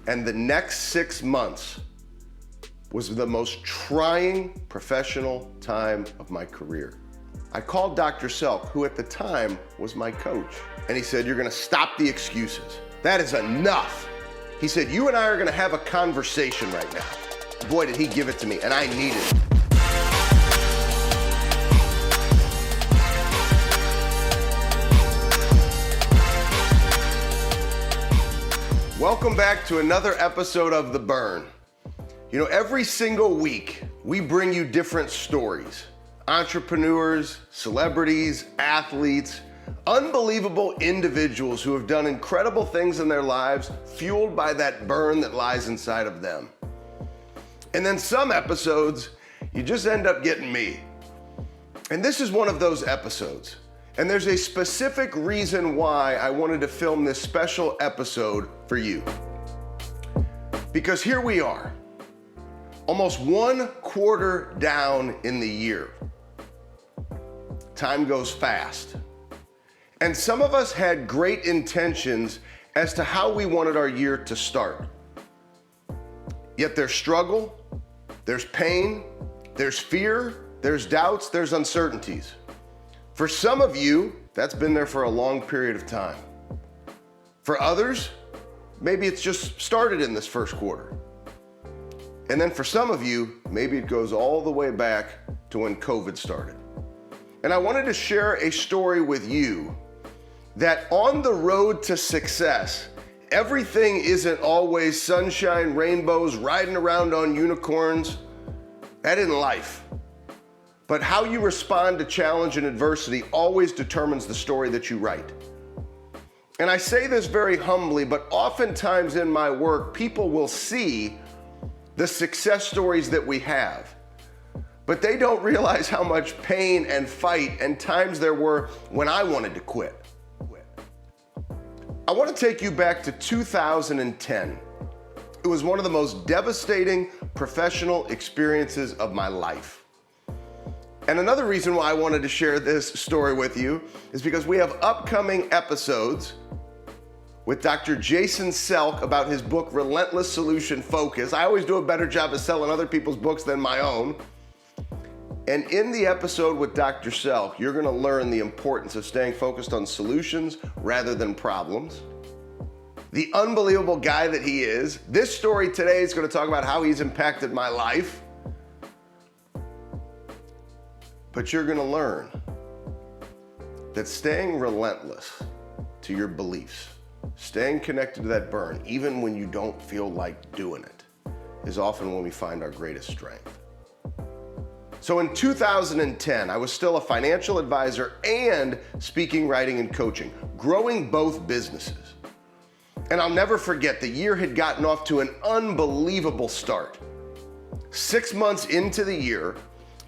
And the next 6 months was the most trying professional time of my career. I called Dr. Selk, who at the time was my coach, and he said, "You're gonna stop the excuses. That is enough." He said, "You and I are gonna have a conversation right now." Boy, did he give it to me, and I needed it. Welcome back to another episode of The Burn. You know, every single week, we bring you different stories. Entrepreneurs, celebrities, athletes, unbelievable individuals who have done incredible things in their lives, fueled by that burn that lies inside of them. And then some episodes, you just end up getting me. And this is one of those episodes. And there's a specific reason why I wanted to film this special episode for you. Because here we are, almost 1/4 down in the year. Time goes fast. And some of us had great intentions as to how we wanted our year to start. Yet there's struggle, there's pain, there's fear, there's doubts, there's uncertainties. For some of you, that's been there for a long period of time. For others, maybe it's just started in this first quarter. And then for some of you, maybe it goes all the way back to when COVID started. And I wanted to share a story with you that on the road to success, everything isn't always sunshine, rainbows, riding around on unicorns. That isn't life. But how you respond to challenge and adversity always determines the story that you write. And I say this very humbly, but oftentimes in my work, people will see the success stories that we have, but they don't realize how much pain and fight and times there were when I wanted to quit. I want to take you back to 2010. It was one of the most devastating professional experiences of my life. And another reason why I wanted to share this story with you is because we have upcoming episodes with Dr. Jason Selk about his book, Relentless Solution Focus. I always do a better job of selling other people's books than my own. And in the episode with Dr. Selk, you're gonna learn the importance of staying focused on solutions rather than problems. The unbelievable guy that he is. This story today is gonna talk about how he's impacted my life. But you're gonna learn that staying relentless to your beliefs, staying connected to that burn, even when you don't feel like doing it, is often when we find our greatest strength. So in 2010, I was still a financial advisor and speaking, writing, and coaching, growing both businesses. And I'll never forget, the year had gotten off to an unbelievable start. 6 months into the year,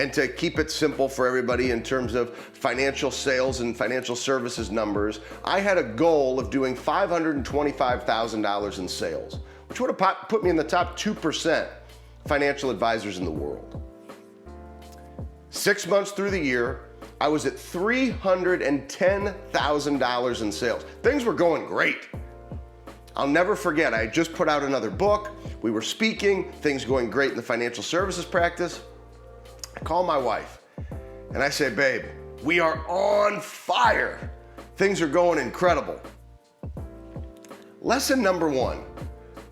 and to keep it simple for everybody in terms of financial sales and financial services numbers, I had a goal of doing $525,000 in sales, which would have put me in the top 2% financial advisors in the world. 6 months through the year, I was at $310,000 in sales. Things were going great. I'll never forget, I had just put out another book, we were speaking, things going great in the financial services practice. I call my wife and I say, "Babe, we are on fire. Things are going incredible." Lesson number one,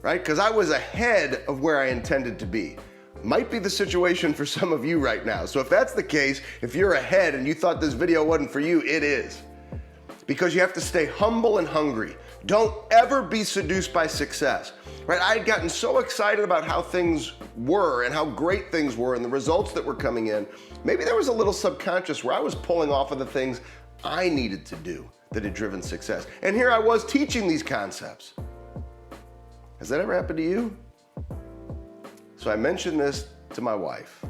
right? Because I was ahead of where I intended to be. Might be the situation for some of you right now. So if that's the case, if you're ahead and you thought this video wasn't for you, it is. Because you have to stay humble and hungry. Don't ever be seduced by success. Right? I had gotten so excited about how things were and how great things were and the results that were coming in. Maybe there was a little subconscious where I was pulling off of the things I needed to do that had driven success. And here I was teaching these concepts. Has that ever happened to you? So I mentioned this to my wife.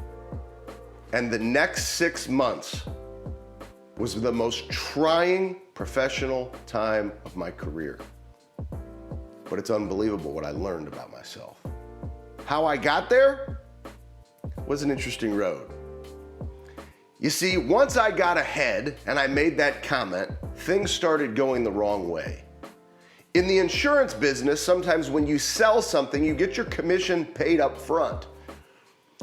And the next 6 months was the most trying professional time of my career. But it's unbelievable what I learned about myself. How I got there was an interesting road. You see, once I got ahead and I made that comment, things started going the wrong way. In the insurance business, sometimes when you sell something, you get your commission paid up front.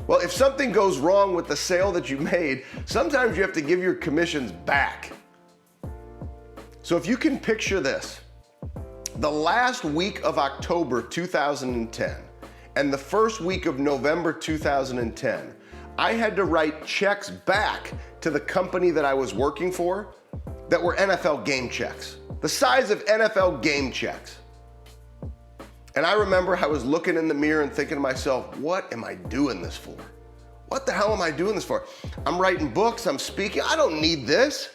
Well, if something goes wrong with the sale that you made, sometimes you have to give your commissions back. So if you can picture this, the last week of October 2010 and the first week of November 2010, I had to write checks back to the company that I was working for that were NFL game checks, the size of NFL game checks. And I remember I was looking in the mirror and thinking to myself, what am I doing this for? What the hell am I doing this for? I'm writing books, I'm speaking, I don't need this.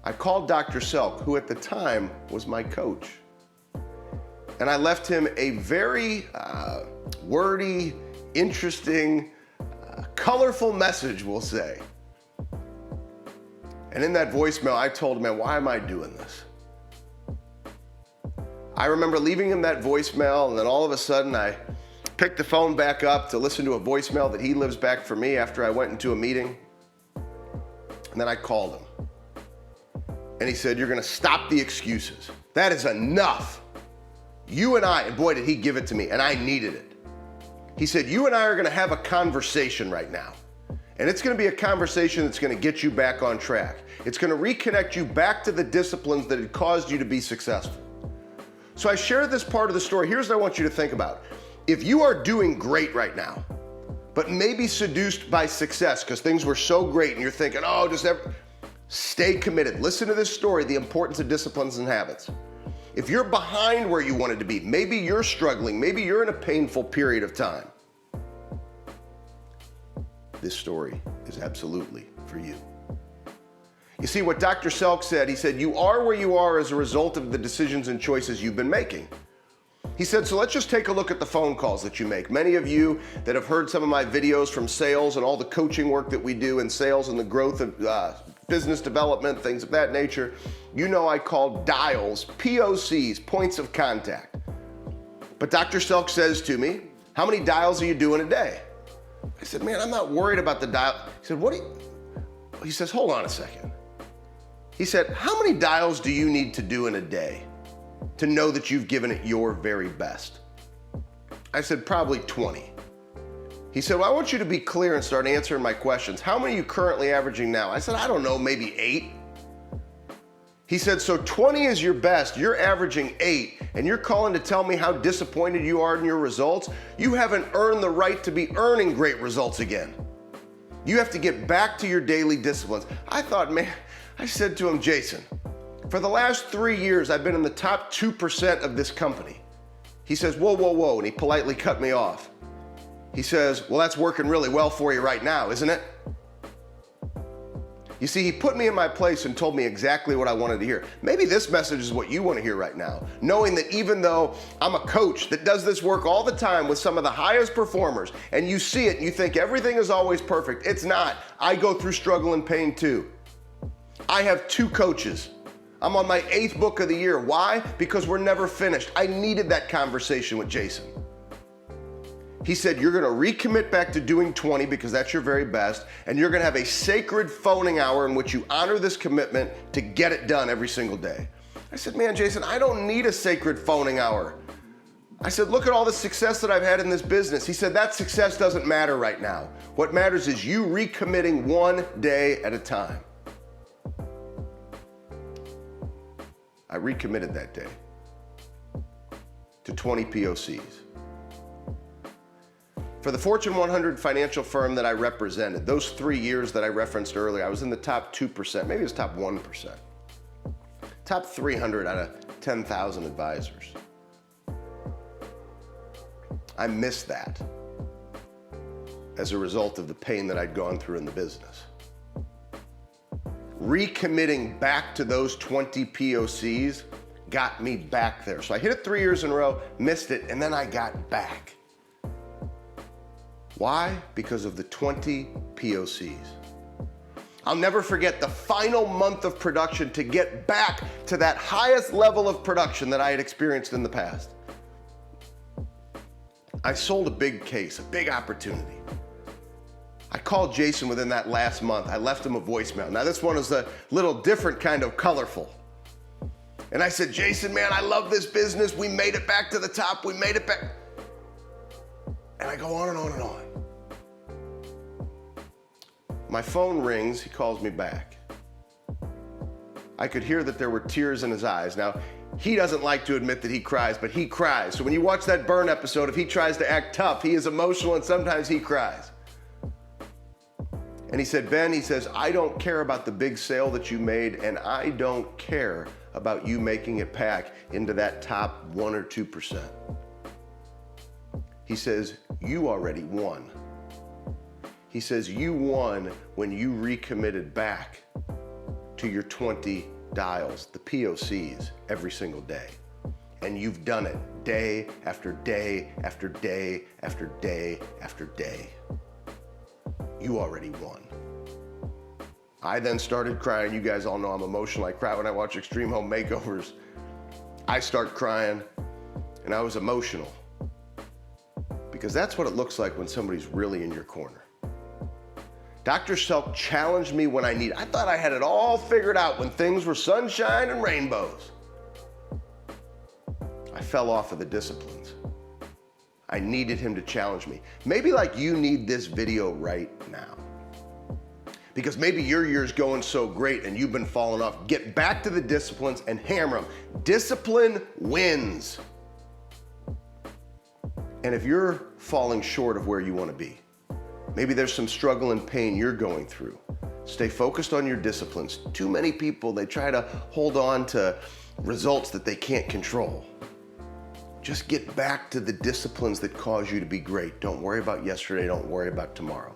I called Dr. Selk, who at the time was my coach. And I left him a very wordy, interesting, colorful message, we'll say. And in that voicemail, I told him, man, why am I doing this? I remember leaving him that voicemail, and then all of a sudden I picked the phone back up to listen to a voicemail that he lives back for me after I went into a meeting. And then I called him. And he said, you're gonna stop the excuses. That is enough. You and I, and boy, did he give it to me, and I needed it. He said, you and I are gonna have a conversation right now. And it's gonna be a conversation that's gonna get you back on track. It's gonna reconnect you back to the disciplines that had caused you to be successful. So I shared this part of the story. Here's what I want you to think about. If you are doing great right now, but maybe seduced by success because things were so great and you're thinking, oh, stay committed. Listen to this story, the importance of disciplines and habits. If you're behind where you wanted to be, maybe you're struggling, maybe you're in a painful period of time, this story is absolutely for you. You see what Dr. Selk said, he said, you are where you are as a result of the decisions and choices you've been making. He said, so let's just take a look at the phone calls that you make. Many of you that have heard some of my videos from sales and all the coaching work that we do in sales and the growth of business development, things of that nature, you know I call dials, POCs, points of contact. But Dr. Selk says to me, how many dials are you doing a day? I said, man, I'm not worried about the dial. He said, he says, hold on a second. He said, how many dials do you need to do in a day to know that you've given it your very best? I said, probably 20. He said, well, I want you to be clear and start answering my questions. How many are you currently averaging now? I said, I don't know, maybe 8. He said, so 20 is your best, you're averaging 8, and you're calling to tell me how disappointed you are in your results? You haven't earned the right to be earning great results again. You have to get back to your daily disciplines. I thought, man, I said to him, Jason, for the last 3 years, I've been in the top 2% of this company. He says, whoa, whoa, whoa, and he politely cut me off. He says, well, that's working really well for you right now, isn't it? You see, he put me in my place and told me exactly what I wanted to hear. Maybe this message is what you want to hear right now, knowing that even though I'm a coach that does this work all the time with some of the highest performers, and you see it and you think everything is always perfect. It's not. I go through struggle and pain too. I have 2 coaches. I'm on my 8th book of the year. Why? Because we're never finished. I needed that conversation with Jason. He said, you're gonna recommit back to doing 20 because that's your very best, and you're gonna have a sacred phoning hour in which you honor this commitment to get it done every single day. I said, man, Jason, I don't need a sacred phoning hour. I said, look at all the success that I've had in this business. He said, that success doesn't matter right now. What matters is you recommitting one day at a time. I recommitted that day to 20 POCs. For the Fortune 100 financial firm that I represented, those 3 years that I referenced earlier, I was in the top 2%, maybe it was top 1%. Top 300 out of 10,000 advisors. I missed that as a result of the pain that I'd gone through in the business. Recommitting back to those 20 POCs got me back there. So I hit it 3 years in a row, missed it, and then I got back. Why? Because of the 20 POCs. I'll never forget the final month of production to get back to that highest level of production that I had experienced in the past. I sold a big case, a big opportunity. I called Jason within that last month. I left him a voicemail. Now this one is a little different kind of colorful. And I said, Jason, man, I love this business. We made it back to the top. We made it back. And I go on and on and on. My phone rings. He calls me back. I could hear that there were tears in his eyes. Now, he doesn't like to admit that he cries, but he cries. So when you watch that Burn episode, if he tries to act tough, he is emotional and sometimes he cries. And he said, Ben, he says, I don't care about the big sale that you made, and I don't care about you making it back into that top 1 or 2%. He says, you already won. He says, you won when you recommitted back to your 20 dials, the POCs, every single day. And you've done it day after day after day after day after day. You already won. I then started crying. You guys all know I'm emotional. I cry when I watch Extreme Home Makeovers. I start crying, and I was emotional. Because that's what it looks like when somebody's really in your corner. Dr. Selk challenged me when I thought I had it all figured out when things were sunshine and rainbows. I fell off of the disciplines. I needed him to challenge me. Maybe like you need this video right now. Because maybe your year's going so great and you've been falling off. Get back to the disciplines and hammer them. Discipline wins. And if you're falling short of where you want to be, maybe there's some struggle and pain you're going through, stay focused on your disciplines. Too many people, they try to hold on to results that they can't control. Just get back to the disciplines that cause you to be great. Don't worry about yesterday. Don't worry about tomorrow.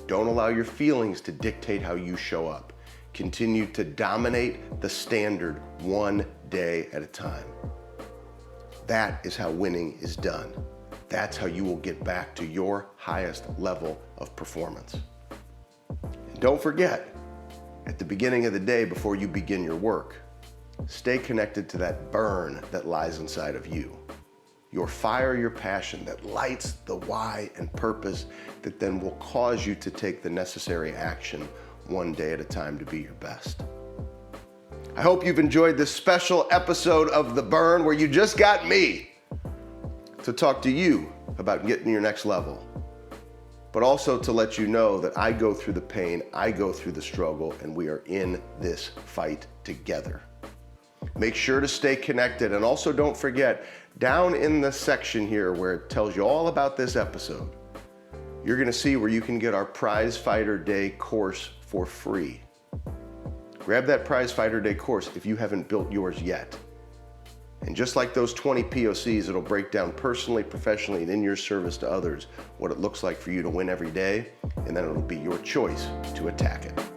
Don't allow your feelings to dictate how you show up. Continue to dominate the standard one day at a time. That is how winning is done. That's how you will get back to your highest level of performance. And don't forget, at the beginning of the day before you begin your work, stay connected to that burn that lies inside of you. Your fire, your passion that lights the why and purpose that then will cause you to take the necessary action one day at a time to be your best. I hope you've enjoyed this special episode of The Burn where you just got me to talk to you about getting to your next level, but also to let you know that I go through the pain, I go through the struggle, and we are in this fight together. Make sure to stay connected, and also don't forget, down in the section here where it tells you all about this episode, you're gonna see where you can get our Prizefighter Day course for free. Grab that Prizefighter Day course if you haven't built yours yet. And just like those 20 POCs, it'll break down personally, professionally, and in your service to others what it looks like for you to win every day, and then it'll be your choice to attack it.